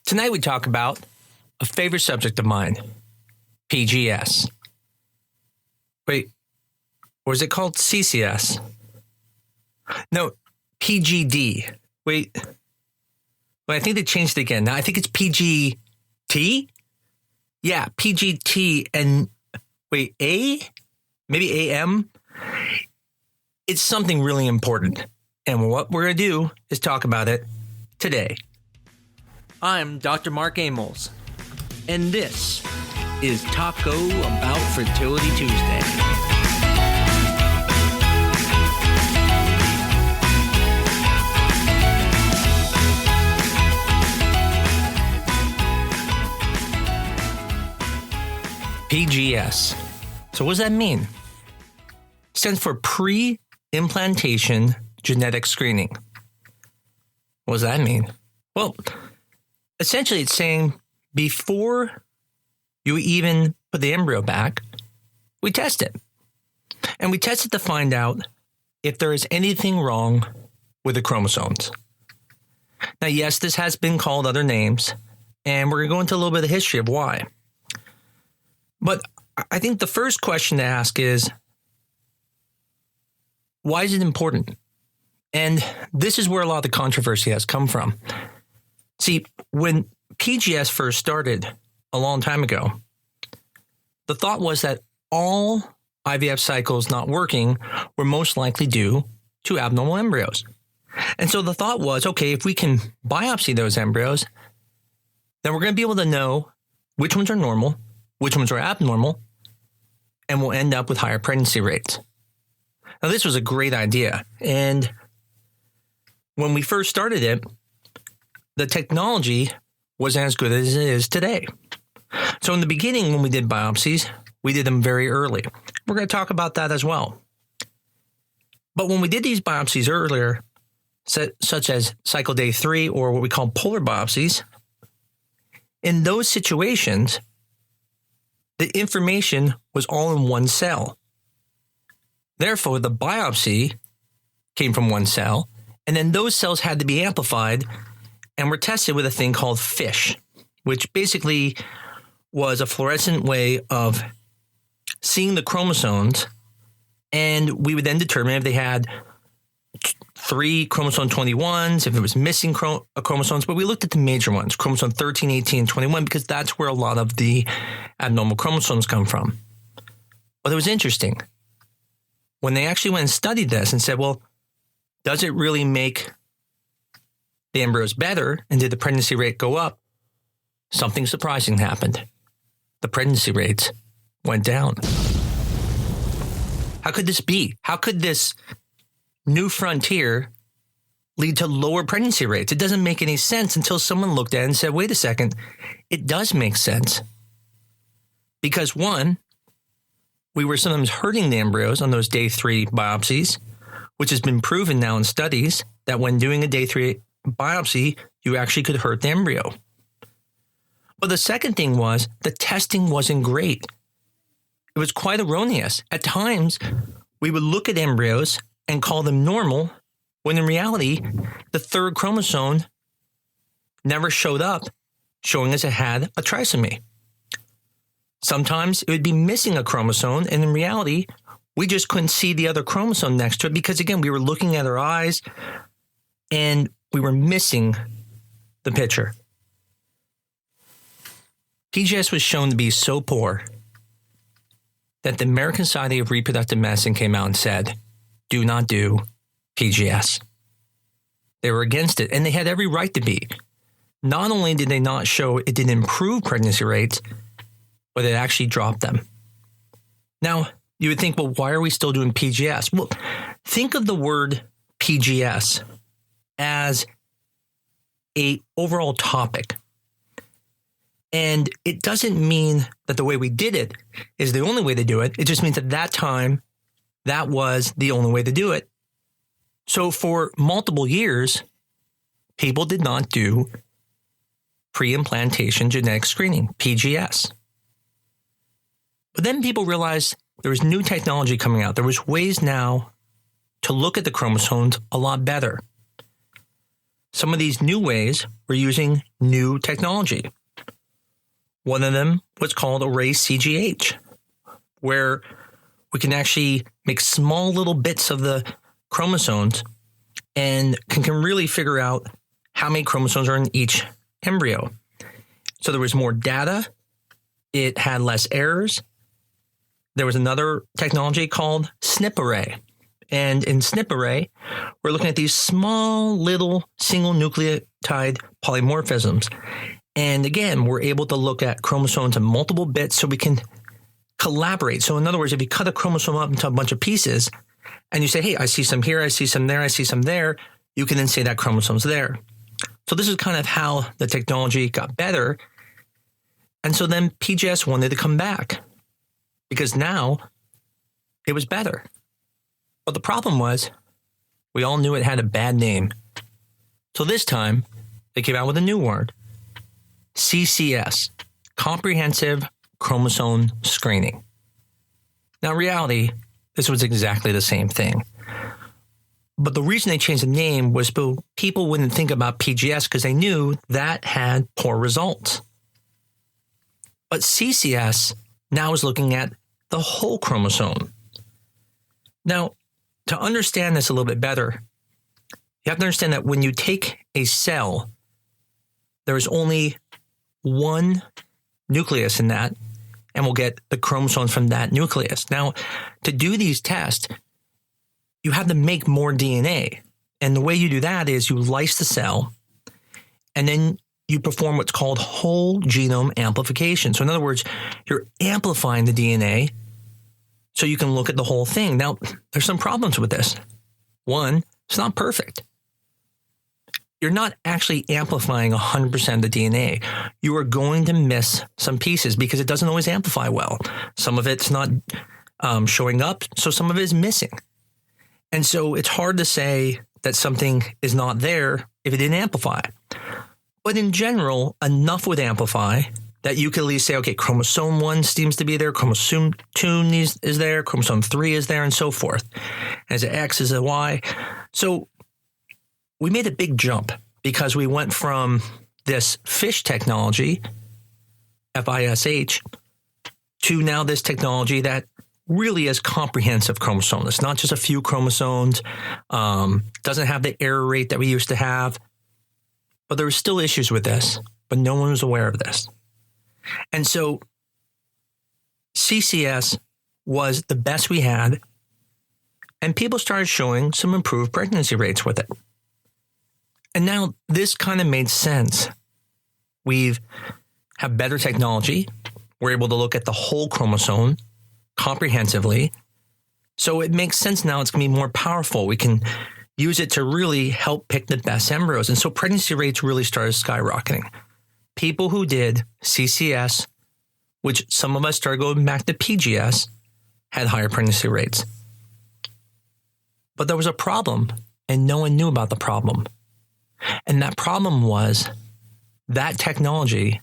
Tonight we talk about a favorite subject of mine, PGS. Wait, or is it called CCS? No, PGD. Wait, I think they changed it again. Now I think it's PGT? Yeah, PGT and wait, maybe AM? It's something really important. And what we're going to do is talk about it today. I'm Dr. Mark Amols, and this is Taco Bout Fertility Tuesday. PGS. So what does that mean? It stands for pre-implantation genetic screening. What does that mean? Well, essentially it's saying before you even put the embryo back, we test it. And we test it to find out if there is anything wrong with the chromosomes. Now, yes, this has been called other names, and we're going to go into a little bit of the history of why. But I think the first question to ask is, why is it important? And this is where a lot of the controversy has come from. See, when PGS first started a long time ago, the thought was that all IVF cycles not working were most likely due to abnormal embryos. And so the thought was, okay, if we can biopsy those embryos, then we're going to be able to know which ones are normal, which ones are abnormal, and we'll end up with higher pregnancy rates. Now, this was a great idea. And when we first started it, the technology wasn't as good as it is today. So in the beginning, when we did biopsies, we did them very early. We're going to talk about that as well. But when we did these biopsies earlier, such as cycle day 3 or what we call polar biopsies, in those situations, the information was all in one cell. Therefore, the biopsy came from one cell, and then those cells had to be amplified and were tested with a thing called FISH, which basically was a fluorescent way of seeing the chromosomes, and we would then determine if they had 3 chromosome 21s, if it was missing chromosomes, but we looked at the major ones, chromosome 13, 18, and 21, because that's where a lot of the abnormal chromosomes come from. But it was interesting. When they actually went and studied this and said, well, does it really make the embryos better, and did the pregnancy rate go up? Something surprising happened. The pregnancy rates went down. How could this be? How could this new frontier lead to lower pregnancy rates? It doesn't make any sense until someone looked at it and said, wait a second, it does make sense. Because one, we were sometimes hurting the embryos on those day 3 biopsies, which has been proven now in studies that when doing a day 3 biopsy, you actually could hurt the embryo. But the second thing was the testing wasn't great. It was quite erroneous. At times, we would look at embryos and call them normal, when in reality, the 3rd chromosome never showed up, showing us it had a trisomy. Sometimes it would be missing a chromosome, and in reality, we just couldn't see the other chromosome next to it because, again, we were looking at our eyes and we were missing the picture. PGS was shown to be so poor that the American Society of Reproductive Medicine came out and said, do not do PGS. They were against it, and they had every right to be. Not only did they not show it didn't improve pregnancy rates, but it actually dropped them. Now, you would think, well, why are we still doing PGS? Well, think of the word PGS as an overall topic. And it doesn't mean that the way we did it is the only way to do it. It just means at that time, that was the only way to do it. So for multiple years, people did not do pre-implantation genetic screening, PGS. But then people realized there was new technology coming out. There was ways now to look at the chromosomes a lot better. some of these new ways were using new technology. One of them was called array CGH, where we can actually make small little bits of the chromosomes and can really figure out how many chromosomes are in each embryo. So there was more data. It had less errors. There was another technology called SNP array. And in SNP array, we're looking at these small little single nucleotide polymorphisms. And again, we're able to look at chromosomes in multiple bits so we can collaborate. So in other words, if you cut a chromosome up into a bunch of pieces and you say, hey, I see some here, I see some there, I see some there, you can then say that chromosome's there. So this is kind of how the technology got better. And so then PGS wanted to come back because now it was better. But the problem was we all knew it had a bad name. So this time they came out with a new word, CCS, Comprehensive Chromosome Screening. Now, in reality, this was exactly the same thing. But the reason they changed the name was so people wouldn't think about PGS because they knew that had poor results. But CCS now is looking at the whole chromosome. Now, to understand this a little bit better, you have to understand that when you take a cell, there is only one nucleus in that, and we'll get the chromosomes from that nucleus. Now, to do these tests, you have to make more DNA. And the way you do that is you lyse the cell, and then you perform what's called whole genome amplification. So in other words, you're amplifying the DNA so you can look at the whole thing. Now, there's some problems with this. One, it's not perfect. You're not actually amplifying 100% of the DNA. You are going to miss some pieces because it doesn't always amplify well. Some of it's not showing up, so some of it is missing. And so it's hard to say that something is not there if it didn't amplify. But in general, enough would amplify that you could at least say, okay, chromosome 1 seems to be there, chromosome 2 is there, chromosome 3 is there, and so forth. As an X is a Y. So we made a big jump because we went from this FISH technology, FISH, to now this technology that really is comprehensive chromosome. It's not just a few chromosomes, doesn't have the error rate that we used to have, but there were still issues with this, but no one was aware of this. And so CCS was the best we had, and people started showing some improved pregnancy rates with it. And now this kind of made sense. We have better technology. We're able to look at the whole chromosome comprehensively. So it makes sense now it's going to be more powerful. We can use it to really help pick the best embryos. And so pregnancy rates really started skyrocketing. People who did CCS, which some of us started going back to PGS, had higher pregnancy rates. But there was a problem, and no one knew about the problem. And that problem was that technology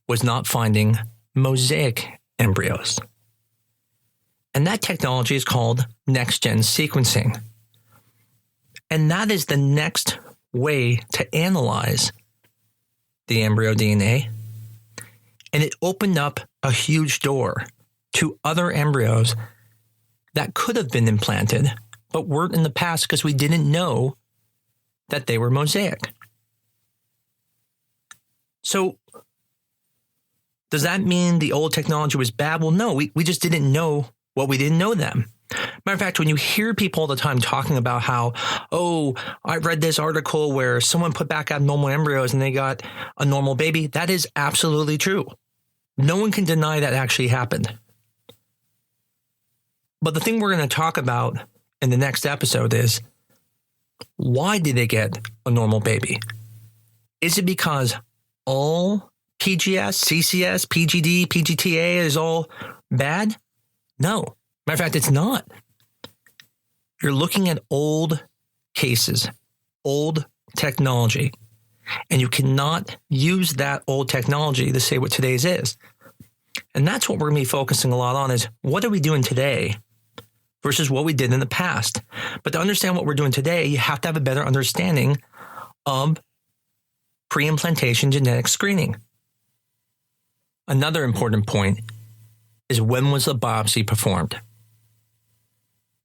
was not finding mosaic embryos. And that technology is called next-gen sequencing. And that is the next way to analyze the embryo DNA. And it opened up a huge door to other embryos that could have been implanted, but weren't in the past because we didn't know that they were mosaic. So does that mean the old technology was bad? Well, no, we just didn't know what we didn't know then. Matter of fact, when you hear people all the time talking about how, oh, I read this article where someone put back abnormal embryos and they got a normal baby, that is absolutely true. No one can deny that actually happened. But the thing we're going to talk about in the next episode is, why did they get a normal baby? Is it because all PGS, CCS, PGD, PGTA is all bad? No. Matter of fact, it's not. You're looking at old cases, old technology, and you cannot use that old technology to say what today's is. And that's what we're going to be focusing a lot on is, what are we doing today versus what we did in the past? But to understand what we're doing today, you have to have a better understanding of pre-implantation genetic screening. Another important point is when was the biopsy performed?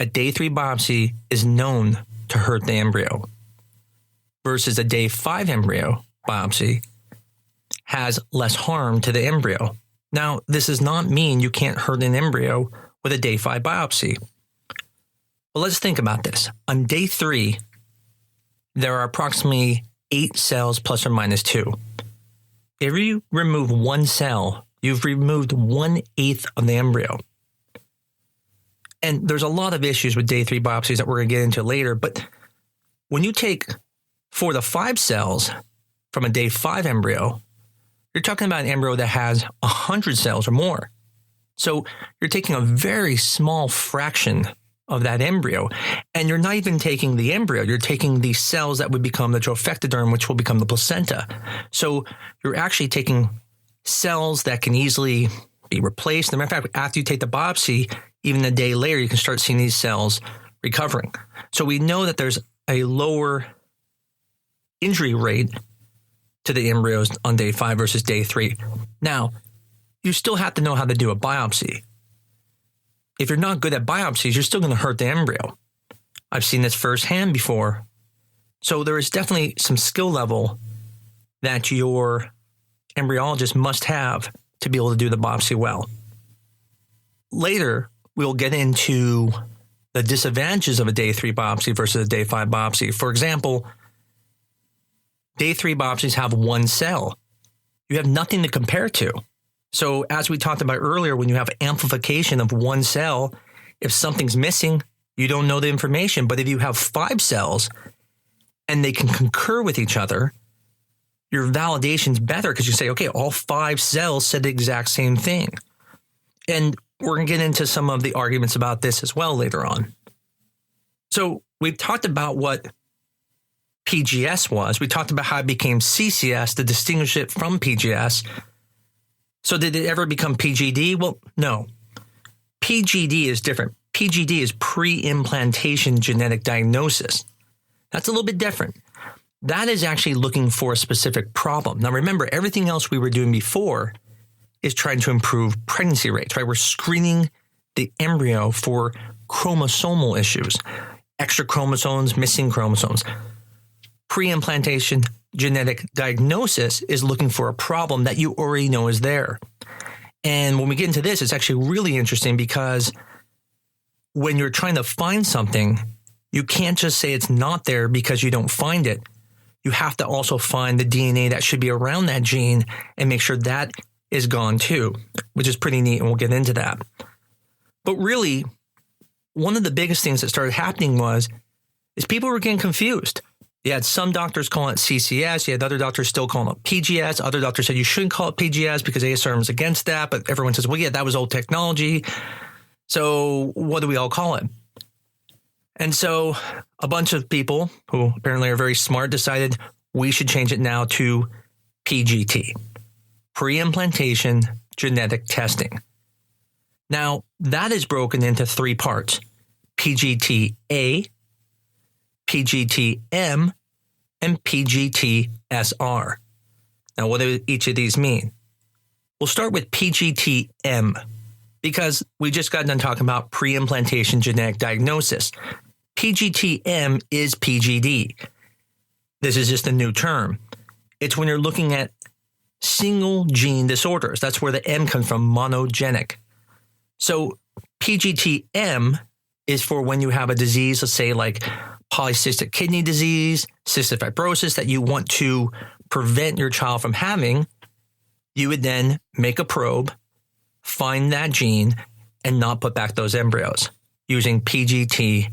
A day 3 biopsy is known to hurt the embryo versus a day 5 embryo biopsy has less harm to the embryo. Now, this does not mean you can't hurt an embryo with a day 5 biopsy. But let's think about this. On day 3, there are approximately 8 cells plus or minus 2. If you remove 1 cell, you've removed 1/8 of the embryo. And there's a lot of issues with day 3 biopsies that we're going to get into later. But when you take 4 to 5 cells from a day 5 embryo, you're talking about an embryo that has 100 cells or more. So you're taking a very small fraction of that embryo, and you're not even taking the embryo. You're taking the cells that would become the trophectoderm, which will become the placenta. So you're actually taking cells that can easily be replaced. As a matter of fact, after you take the biopsy, even a day later, you can start seeing these cells recovering. So we know that there's a lower injury rate to the embryos on day 5 versus day 3. Now, you still have to know how to do a biopsy. If you're not good at biopsies, you're still going to hurt the embryo. I've seen this firsthand before. So there is definitely some skill level that your embryologist must have to be able to do the biopsy well. Later, we'll get into the disadvantages of a day 3 biopsy versus a day 5 biopsy. For example, day 3 biopsies have 1 cell. You have nothing to compare to. So as we talked about earlier, when you have amplification of 1 cell, if something's missing, you don't know the information. But if you have 5 cells and they can concur with each other, your validation's better because you say, okay, all 5 cells said the exact same thing. And we're going to get into some of the arguments about this as well later on. So we've talked about what PGS was. We talked about how it became CCS to distinguish it from PGS. So did it ever become PGD? Well, no. PGD is different. PGD is pre-implantation genetic diagnosis. That's a little bit different. That is actually looking for a specific problem. Now remember, everything else we were doing before is trying to improve pregnancy rates, right? We're screening the embryo for chromosomal issues, extra chromosomes, missing chromosomes. Pre-implantation genetic diagnosis is looking for a problem that you already know is there. And when we get into this, it's actually really interesting because when you're trying to find something, you can't just say it's not there because you don't find it. You have to also find the DNA that should be around that gene and make sure that is gone too, which is pretty neat, and we'll get into that. But really, one of the biggest things that started happening is people were getting confused. You had some doctors calling it CCS. You had other doctors still calling it PGS. Other doctors said you shouldn't call it PGS because ASRM is against that. But everyone says, well, yeah, that was old technology. So what do we all call it? And so a bunch of people who apparently are very smart decided we should change it now to PGT, pre-implantation genetic testing. Now, that is broken into 3 parts: PGT-A, PGT-M, and PGT-SR. Now, what do each of these mean? We'll start with PGT-M because we just got done talking about pre-implantation genetic diagnosis. PGT-M is PGD. This is just a new term. It's when you're looking at single gene disorders. That's where the M comes from, monogenic. So PGT-M is for when you have a disease, let's say like polycystic kidney disease, cystic fibrosis that you want to prevent your child from having. You would then make a probe, find that gene, and not put back those embryos using PGT-M.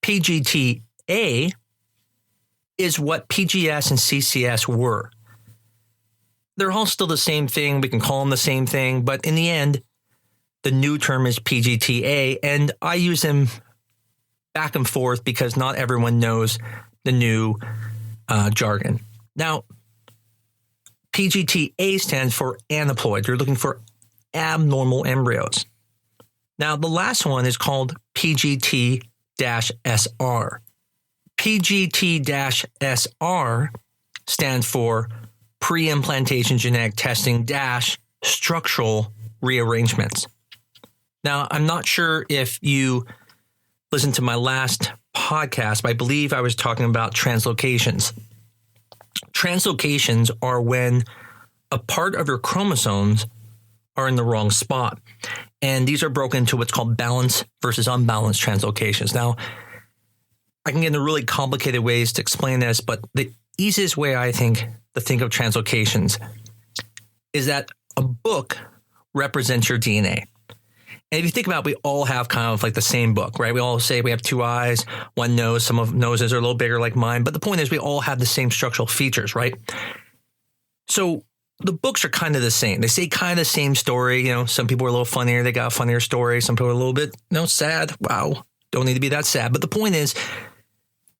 PGT-A is what PGS and CCS were. They're all still the same thing. We can call them the same thing, but in the end, the new term is PGT-A, and I use them back and forth because not everyone knows the new jargon. Now, PGT-A stands for aneuploid. You're looking for abnormal embryos. Now, the last one is called PGT-SR. PGT-SR stands for pre-implantation genetic testing - structural rearrangements. Now, I'm not sure if you listened to my last podcast, but I believe I was talking about translocations. Translocations are when a part of your chromosomes are in the wrong spot. And these are broken into what's called balanced versus unbalanced translocations. Now, I can get into really complicated ways to explain this, but the easiest way I think to think of translocations is that a book represents your DNA. And if you think about it, we all have kind of like the same book, right? We all say we have two eyes, one nose, some of noses are a little bigger like mine. But the point is we all have the same structural features, right? So the books are kind of the same. They say kind of the same story. You know, some people are a little funnier. They got a funnier story. Some people are a little bit, sad. Wow. Don't need to be that sad. But the point is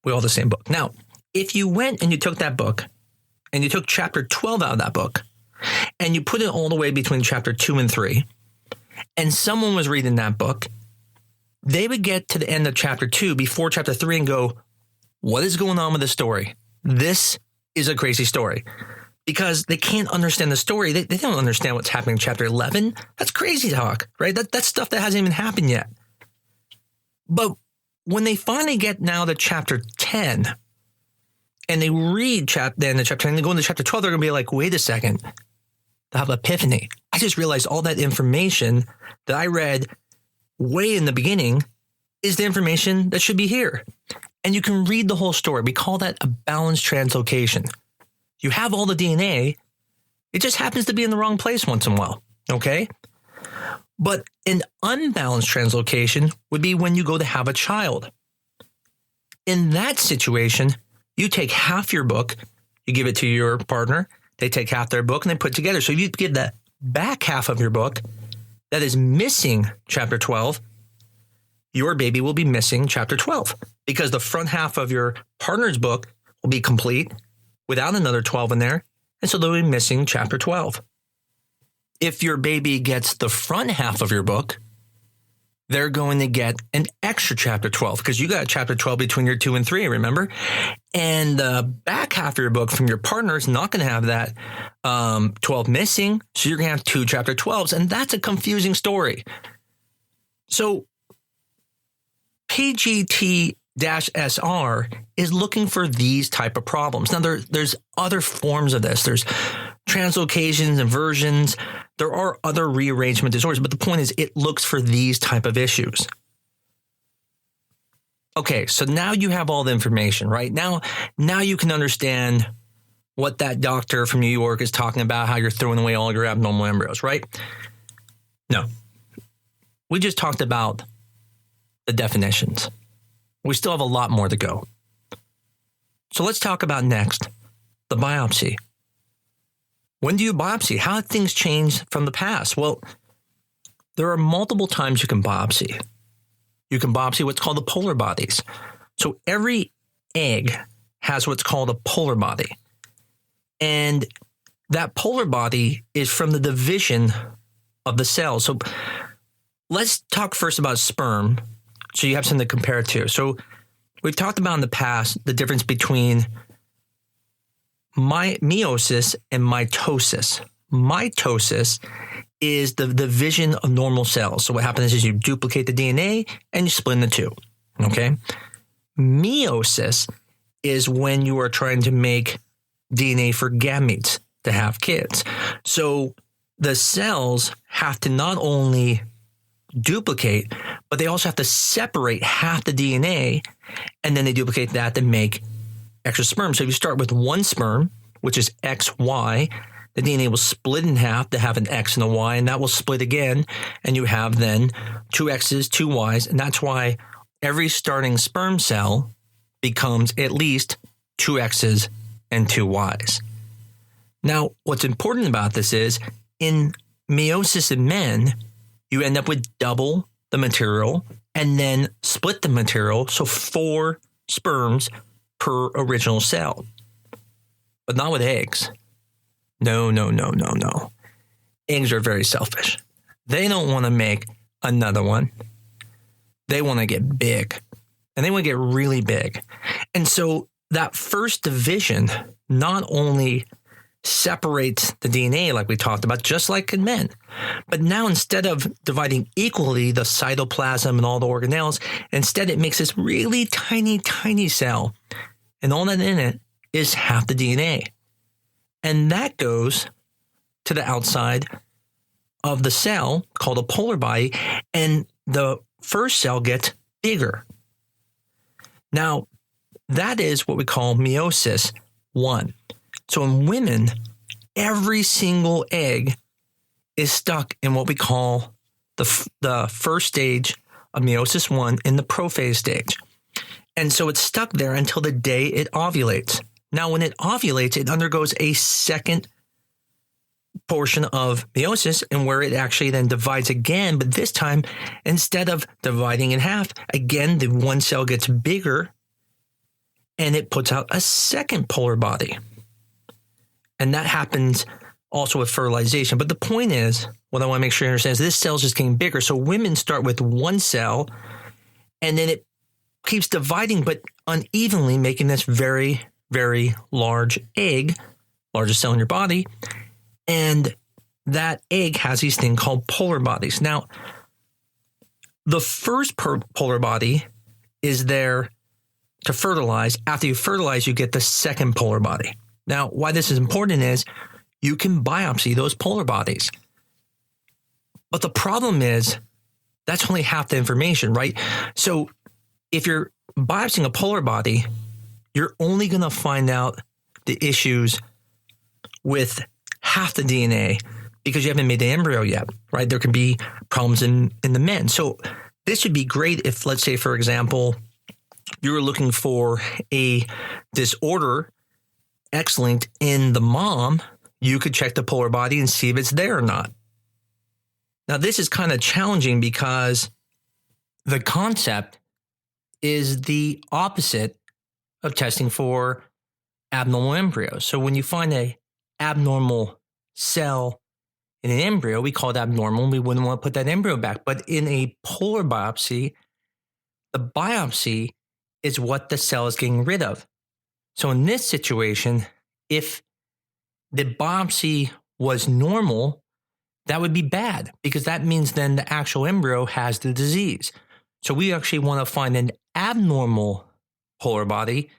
we all have the same book. Now, if you went and you took that book and you took chapter 12 out of that book and you put it all the way between chapter 2 and 3, and someone was reading that book, they would get to the end of chapter 2 before chapter 3 and go, what is going on with this story? This is a crazy story. Because they can't understand the story. They don't understand what's happening in chapter 11. That's crazy talk, right? That's stuff that hasn't even happened yet. But when they finally get now to chapter 10 and they read the end of chapter 10 and they go into chapter 12, they're going to be like, wait a second. They'll have an epiphany. I just realized all that information that I read way in the beginning is the information that should be here. And you can read the whole story. We call that a balanced translocation. You have all the DNA. It just happens to be in the wrong place once in a while. Okay. But an unbalanced translocation would be when you go to have a child. In that situation, you take half your book, you give it to your partner, they take half their book and they put it together. So if you get the back half of your book that is missing chapter 12, your baby will be missing chapter 12 because the front half of your partner's book will be complete without another 12 in there. And so they'll be missing chapter 12. If your baby gets the front half of your book, they're going to get an extra chapter 12 because you got chapter 12 between your 2 and 3, remember? And the back half of your book from your partner is not going to have that 12 missing. So you're going to have 2 chapter 12s. And that's a confusing story. So PGT-SR is looking for these type of problems. Now, there's other forms of this. There's translocations, inversions. There are other rearrangement disorders, but the point is it looks for these type of issues. Okay, so now you have all the information, right? Now you can understand what that doctor from New York is talking about, how you're throwing away all your abnormal embryos, right? No. We just talked about the definitions. We still have a lot more to go. So let's talk about next, the biopsy. When do you biopsy? How have things changed from the past? Well, there are multiple times you can biopsy. You can biopsy what's called the polar bodies. So every egg has what's called a polar body. And that polar body is from the division of the cells. So let's talk first about sperm. So you have something to compare it to. So we've talked about in the past the difference between meiosis and mitosis. Mitosis is the division of normal cells. So what happens is you duplicate the DNA and you split into 2. Okay. Meiosis is when you are trying to make DNA for gametes to have kids. So the cells have to not only duplicate, but they also have to separate half the DNA, and then they duplicate that to make extra sperm. So if you start with one sperm, which is XY, the DNA will split in half to have an X and a Y, and that will split again, and you have then 2 X's, 2 Y's, and that's why every starting sperm cell becomes at least 2 X's and 2 Y's. Now, what's important about this is in meiosis in men, you end up with double the material and then split the material. So 4 sperms per original cell, but not with eggs. No. Eggs are very selfish. They don't want to make another one. They want to get big. and they want to get really big. And so that first division not only separates the DNA like we talked about, just like in men, but now instead of dividing equally the cytoplasm and all the organelles, instead it makes this really tiny, tiny cell, and all that in it is half the DNA. And that goes to the outside of the cell called a polar body, and the first cell gets bigger. Now, that is what we call meiosis 1. So in women, every single egg is stuck in what we call the first stage of meiosis 1 in the prophase stage. And so it's stuck there until the day it ovulates. Now, when it ovulates, it undergoes a second portion of meiosis, and where it actually then divides again. But this time, instead of dividing in half, again, the one cell gets bigger and it puts out a second polar body. And that happens also with fertilization. But the point is, what I want to make sure you understand is this cell is just getting bigger. So women start with one cell, and then it keeps dividing, but unevenly, making this very, very large egg, largest cell in your body. And that egg has these things called polar bodies. Now, the first polar body is there to fertilize. After you fertilize, you get the second polar body. Now, why this is important is you can biopsy those polar bodies. But the problem is that's only half the information, right? So if you're biopsying a polar body, you're only going to find out the issues with half the DNA because you haven't made the embryo yet, right? There could be problems in the men. So this would be great if, let's say, for example, you were looking for a disorder X-linked in the mom, you could check the polar body and see if it's there or not. Now, this is kind of challenging because the concept is the opposite of testing for abnormal embryos. So when you find a abnormal cell in an embryo, we call it abnormal. We wouldn't want to put that embryo back. But in a polar biopsy, the biopsy is what the cell is getting rid of. So in this situation, if the biopsy was normal, that would be bad because that means then the actual embryo has the disease. So we actually want to find an abnormal polar body,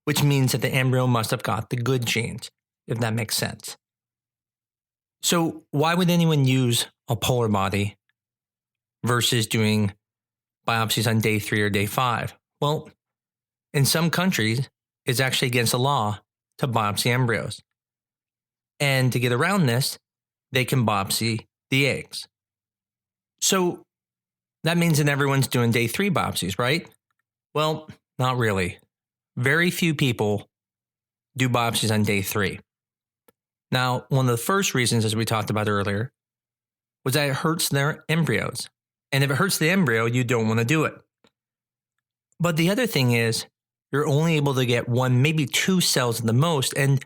which means that the embryo must have got the good genes, if that makes sense. So why would anyone use a polar body versus doing biopsies on day 3 or day 5? Well, in some countries, it's actually against the law to biopsy embryos. And to get around this, they can biopsy the eggs. So that means that everyone's doing day 3 biopsies, right? Well, not really. Very few people do biopsies on day 3. Now, one of the first reasons, as we talked about earlier, was that it hurts their embryos. And if it hurts the embryo, you don't want to do it. But the other thing is, you're only able to get 1, maybe 2 cells at the most, and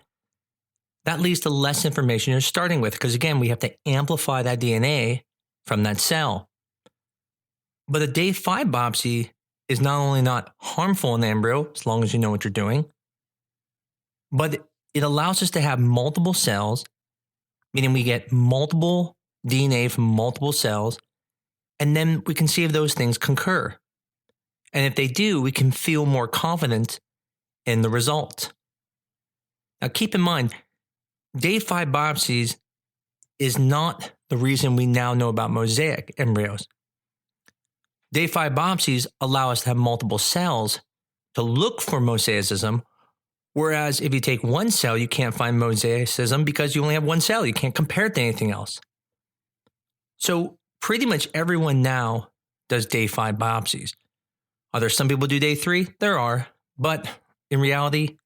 that leads to less information you're starting with, because again, we have to amplify that DNA from that cell. But a day 5 biopsy is not only not harmful in the embryo, as long as you know what you're doing, but it allows us to have multiple cells, meaning we get multiple DNA from multiple cells, and then we can see if those things concur. And if they do, we can feel more confident in the results. Now, keep in mind, day 5 biopsies is not the reason we now know about mosaic embryos. Day 5 biopsies allow us to have multiple cells to look for mosaicism, whereas if you take 1 cell, you can't find mosaicism because you only have 1 cell. You can't compare it to anything else. So pretty much everyone now does day 5 biopsies. Are there some people who do day 3? There are, but in reality,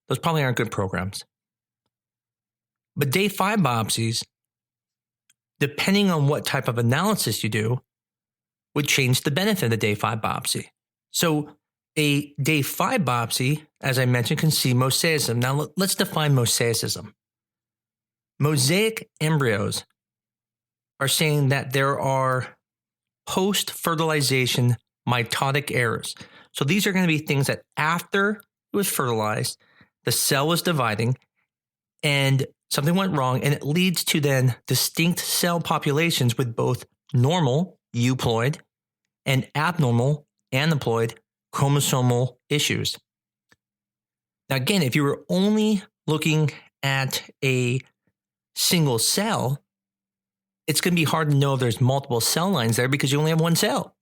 those probably aren't good programs. But day 5 biopsies, depending on what type of analysis you do, would change the benefit of the day 5 biopsy. So a day 5 biopsy, as I mentioned, can see mosaicism. Now let's define mosaicism. Mosaic embryos are saying that there are post-fertilization mitotic errors. So these are going to be things that after it was fertilized, the cell was dividing and something went wrong, and it leads to then distinct cell populations with both normal euploid and abnormal aneuploid chromosomal issues. Now, again, if you were only looking at a single cell, it's going to be hard to know if there's multiple cell lines there because you only have one cell.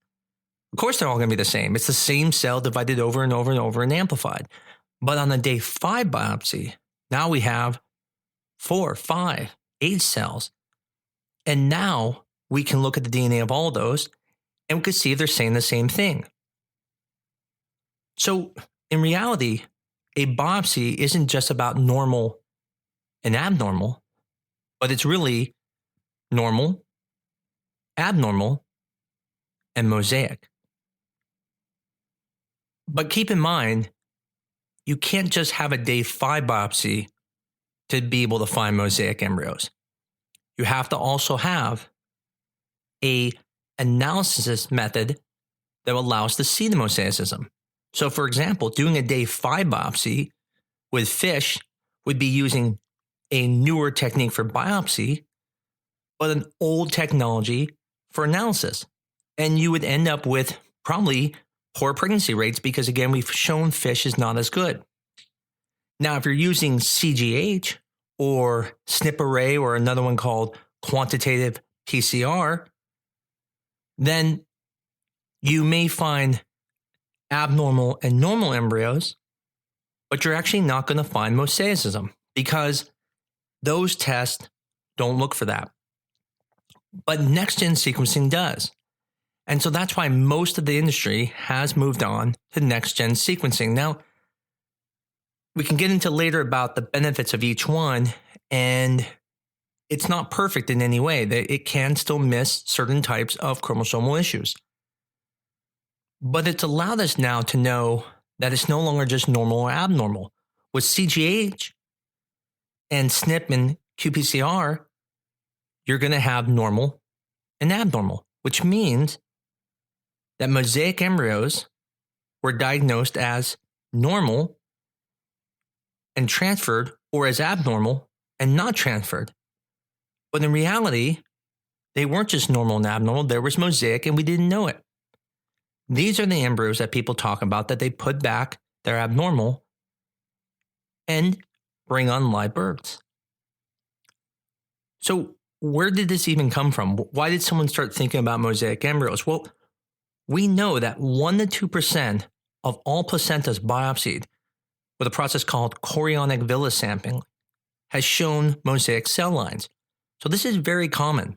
Of course, they're all going to be the same. It's the same cell divided over and over and over and amplified. But on the day 5 biopsy, now we have 4, 5, 8 cells. And now we can look at the DNA of all of those and we can see if they're saying the same thing. So in reality, a biopsy isn't just about normal and abnormal, but it's really normal, abnormal, and mosaic. But keep in mind, you can't just have a day 5 biopsy to be able to find mosaic embryos. You have to also have an analysis method that allows to see the mosaicism. So, for example, doing a day 5 biopsy with fish would be using a newer technique for biopsy, but an old technology for analysis. And you would end up with probably poor pregnancy rates because, again, we've shown fish is not as good. Now, if you're using CGH or SNP array or another one called quantitative PCR, then you may find abnormal and normal embryos, but you're actually not going to find mosaicism because those tests don't look for that. But next-gen sequencing does. And so that's why most of the industry has moved on to next-gen sequencing. Now, we can get into later about the benefits of each one, and it's not perfect in any way. It can still miss certain types of chromosomal issues. But it's allowed us now to know that it's no longer just normal or abnormal. With CGH and SNP and qPCR, you're going to have normal and abnormal, which means that mosaic embryos were diagnosed as normal and transferred, or as abnormal and not transferred. But in reality, they weren't just normal and abnormal. There was mosaic and we didn't know it. These are the embryos that people talk about that they put back, they're abnormal, and bring on live births. So where did this even come from? Why did someone start thinking about mosaic embryos? Well, we know that 1% to 2% of all placentas biopsied with a process called chorionic villus sampling has shown mosaic cell lines. So this is very common.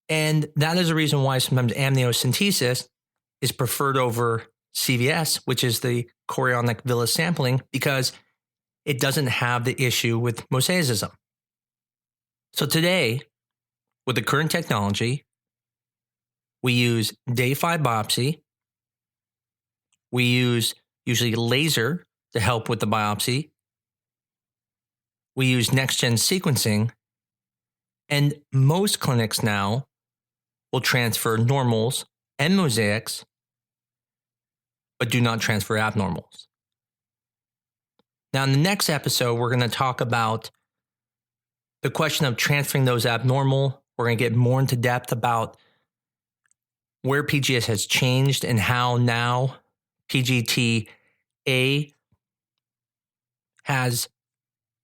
And that is the reason why sometimes amniocentesis is preferred over CVS, which is the chorionic villus sampling, because it doesn't have the issue with mosaicism. So today, with the current technology, we use day 5 biopsy. We use usually laser to help with the biopsy. We use next-gen sequencing. And most clinics now will transfer normals and mosaics, but do not transfer abnormals. Now, in the next episode, we're going to talk about the question of transferring those abnormal. We're going to get more into depth about where PGS has changed and how now PGT-A has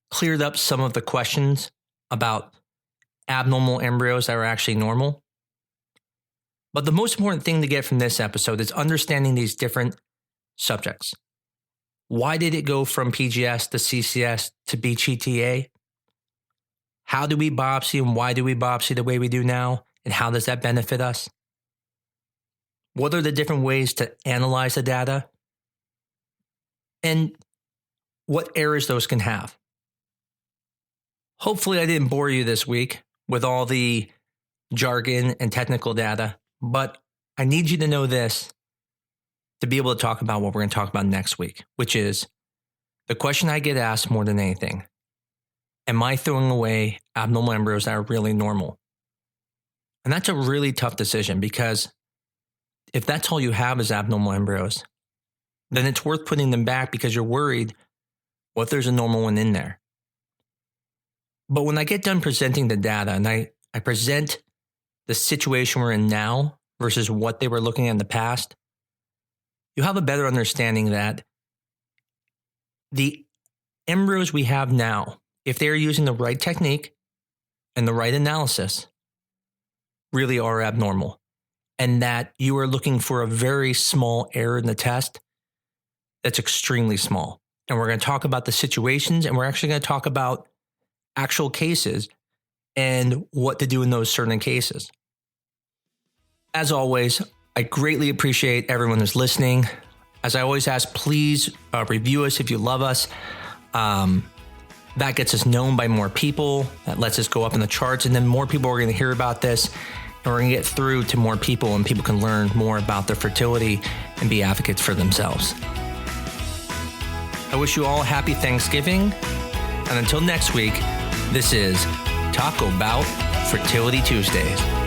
cleared up some of the questions about abnormal embryos that are actually normal. But the most important thing to get from this episode is understanding these different subjects. Why did it go from PGS to CCS to PGT-A? How do we biopsy and why do we biopsy the way we do now? And how does that benefit us? What are the different ways to analyze the data? And what errors those can have? Hopefully I didn't bore you this week with all the jargon and technical data, but I need you to know this to be able to talk about what we're going to talk about next week, which is the question I get asked more than anything. Am I throwing away abnormal embryos that are really normal? And that's a really tough decision because if that's all you have is abnormal embryos, then it's worth putting them back because you're worried, what if there's a normal one in there? But when I get done presenting the data and I present the situation we're in now versus what they were looking at in the past, you'll have a better understanding that the embryos we have now, if they're using the right technique and the right analysis, really are abnormal. And that you are looking for a very small error in the test that's extremely small. And we're going to talk about the situations, and we're actually going to talk about actual cases and what to do in those certain cases. As always, I greatly appreciate everyone who's listening. As I always ask, please review us if you love us. That gets us known by more people. That lets us go up in the charts, and then more people are going to hear about this, and we're going to get through to more people, and people can learn more about their fertility and be advocates for themselves. I wish you all a happy Thanksgiving. And until next week, this is Taco Bout Fertility Tuesdays.